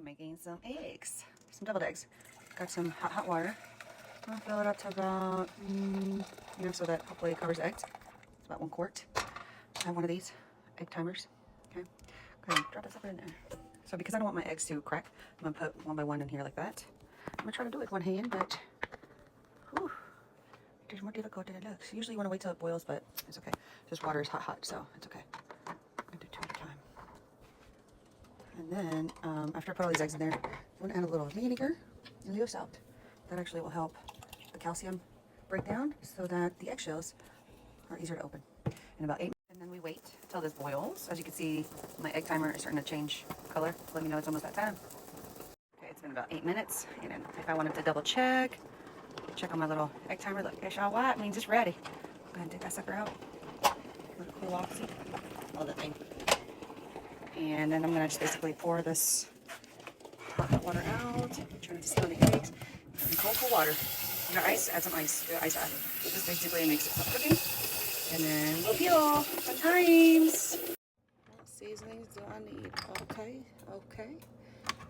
making some eggs, some deviled eggs. Got some hot water. I'll fill it up to about, so that hopefully it covers the eggs. It's about 1 quart. I have one of these egg timers. Okay, go ahead and drop this up in there. So because I don't want my eggs to crack, I'm gonna put 1 by 1 in here like that. I'm gonna try to do it with one hand, but whew, it's more difficult than it looks. Usually you want to wait till it boils, but it's okay. This water is hot, so it's okay. I'm gonna do 2 at a time. And then after I put all these eggs in there, I'm gonna add a little vinegar and leave salt. That actually will help the calcium break down so that the eggshells are easier to open. In about 8 minutes, and then we wait till this boils. As you can see, my egg timer is starting to change color. Let me know it's almost that time. Okay, it's been about 8 minutes, and then if I wanted to double check on my little egg timer, look, it's all white, means it's ready. Go ahead and take that sucker out. Let it cool off, see? All the thing. And then I'm gonna just basically pour this hot water out. Try not to spill the eggs. And cold water. You got ice? Add some ice. Ice add. This basically makes it stop cooking. And then we'll peel. Fun times. What seasonings do I need? Okay.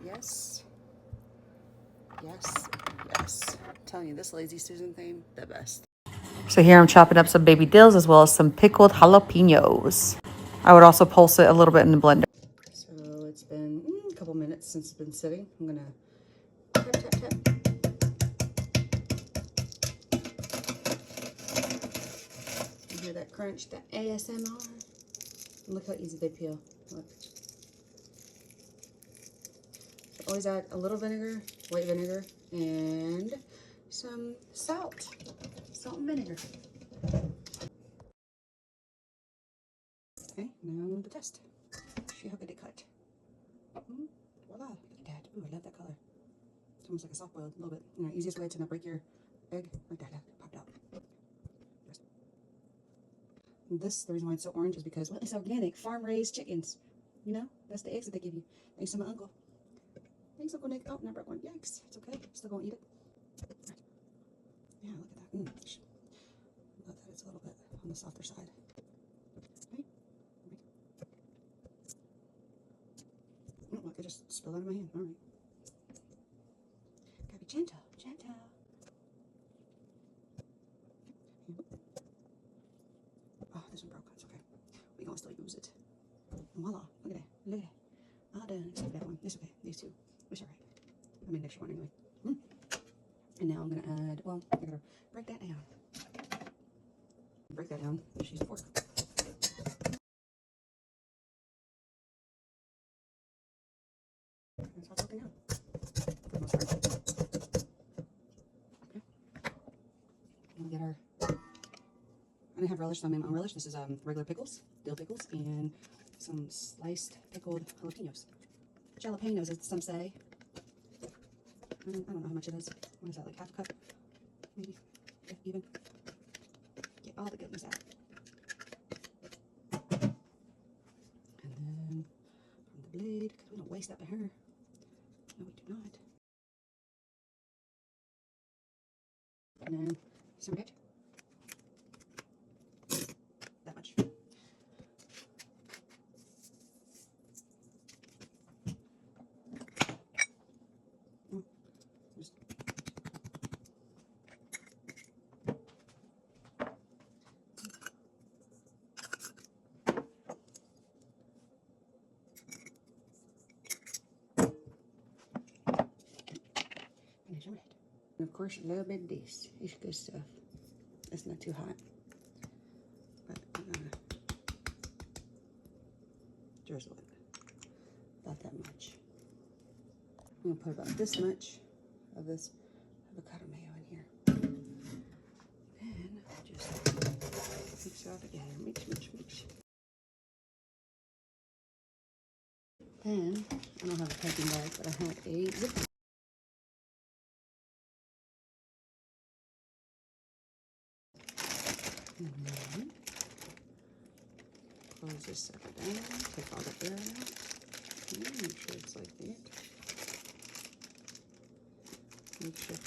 Yes. I'm telling you, this lazy Susan thing, the best. So here I'm chopping up some baby dills as well as some pickled jalapeños. I would also pulse it a little bit in the blender. So it's been a couple minutes since it's been sitting. I'm gonna tap, tap, tap. You hear that crunch, that ASMR? And look how easy they peel. Look. So always add a little vinegar, white vinegar, and some salt. Salt and vinegar. Okay, now the test. See how good they cut. Voila, look at that. Ooh, I love that color. It's almost like a soft boiled, a little bit. You know, easiest way to not break your egg, like that, popped out. And this, the reason why it's so orange is because, well, it's organic, farm-raised chickens. You know, that's the eggs that they give you. Thanks to my uncle. Thanks, Uncle Nick. Oh, and I broke one. Yikes. It's okay. Still gonna eat it. Yeah, look at that. Love that it's a little bit on the softer side. Okay. Oh, look, it just spilled out of my hand. All right. Gotta be gentle. Oh, this one broke. It's okay. We're gonna still use it. Voila. Look at that. All done. Except that one. It's okay. These two. It's alright. I made an extra one anyway. And now I'm gonna add, well, I'm gonna break that down. She's a fork. That's all it's looking out. For the most part. Okay. And we get our, I didn't have relish, so I made my own relish. This is regular pickles, dill pickles, and some sliced pickled jalapeños. Jalapeños, as some say. I don't know how much it is. What is that, like half a cup? Maybe, yeah, even. Get all the goodness out. And then from the blade, because we don't waste that by her. No, we do not. And then some red. That much. Just and of course, a little bit of this. It's good stuff. It's not too hot. But I'm gonna drizzle it. About that much. I'm gonna put about this much of this avocado mayo in here. Then just mix it all together. Mix. Then, I don't have a piping bag, but I have a zip. And then close this sucker down, take all the air out. Make sure it's like that. Make sure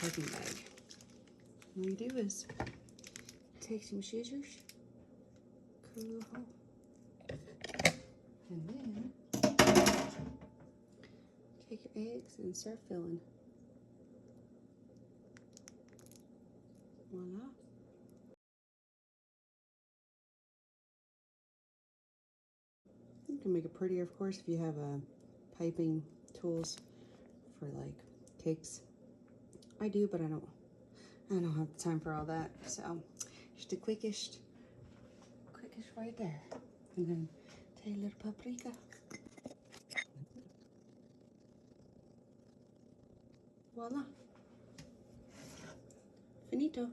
piping bag. All you do is take some scissors, cut a little hole, and then Take your eggs and start filling. Voila. You can make it prettier, of course, if you have piping tools for like cakes. I do, but I don't have the time for all that. So just the quickest right there. And then take a little paprika. Voila. Finito.